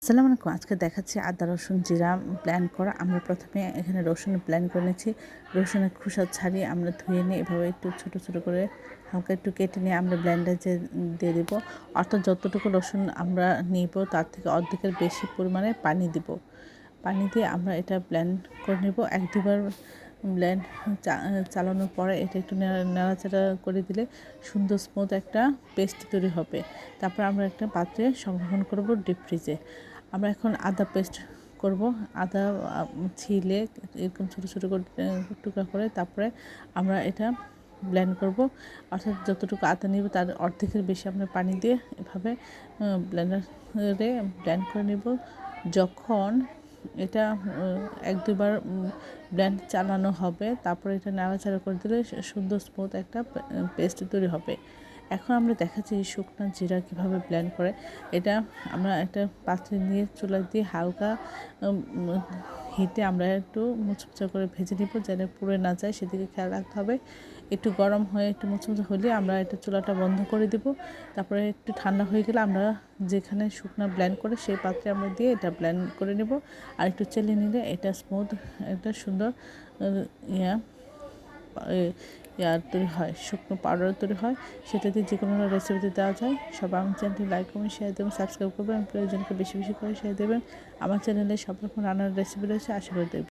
আসসালামু আলাইকুম। আজকে দেখাচ্ছি আদা, রসুন, জিরা ব্লেন্ড করা। আমরা প্রথমে এখানে রসুন ব্লেন্ড করে নিয়েছি। রসুনের খোসা ছাড়িয়ে আমরা ধুয়ে নিয়ে এভাবে একটু ছোট, ছোট করে হালকা একটু কেটে নিয়ে আমরা ব্লেন্ডারে দিয়ে দিব। অর্থাৎ যতটুকু রসুন আমরা নিব তার থেকে অর্ধেকের বেশি পরিমাণে পানি দিব। পানি দিয়ে আমরা এটা ব্লেন্ড করে নেব। ১-২ বার ব্লেন্ড চালানোর পরে এটা একটু নাড়াচাড়া করে দিলে সুন্দর স্মুথ একটা পেস্ট তৈরি হবে। তারপর আমরা একটা পাত্রে সংরক্ষণ করব ডিপ ফ্রিজে। আমরা এখন আদা পেস্ট করব। আদা ছিলে এরকম ছোটো ছোটো করে টুকরা করে তারপরে আমরা এটা ব্লেন্ড করব। অর্থাৎ যতটুকু আদা নিব তার অর্ধেকের বেশি আমরা পানি দিয়ে এভাবে ব্লেন্ডারে ব্লেন্ড করে নেব। যখন এটা ১-২ বার ব্লেন্ড চালানো হবে তারপরে এটা নাড়াচাড়া করে দিলে সুন্দর স্মুথ একটা পেস্ট তৈরি হবে। এখন আমরা দেখাচ্ছি শুকনো জিরা কীভাবে ব্লেন্ড করে। এটা আমরা একটা পাত্রে নিয়ে চুলা দিয়ে হালকা হিটে আমরা একটু মুচমুচে করে ভেজে নিব যেন পুড়ে না যায়, সেদিকে খেয়াল রাখতে হবে। একটু গরম হয়ে একটু মুচমুচে হলে আমরা এটা চুলাটা বন্ধ করে দেব। তারপরে একটু ঠান্ডা হয়ে গেলে আমরা যেখানে শুকনো ব্লেন্ড করে সেই পাত্রে আমরা দিয়ে এটা ব্লেন্ড করে নেব। আর একটু চেলে নিলে এটা স্মুথ একটা সুন্দর তৈরি হয়, শুকনো পাউডার তৈরি হয়। সেটা দিয়ে যে কোনো রেসিপিতে দেওয়া যায়। সবাই আমার চ্যানেলটি লাইক করবেন, শেয়ার দেবেন, সাবস্ক্রাইব করবেন, প্রয়োজনকে বেশি বেশি করে শেয়ার দেবেন। আমার চ্যানেলে সব রকম রান্নার রেসিপি রয়েছে, আশা করি দেখবেন।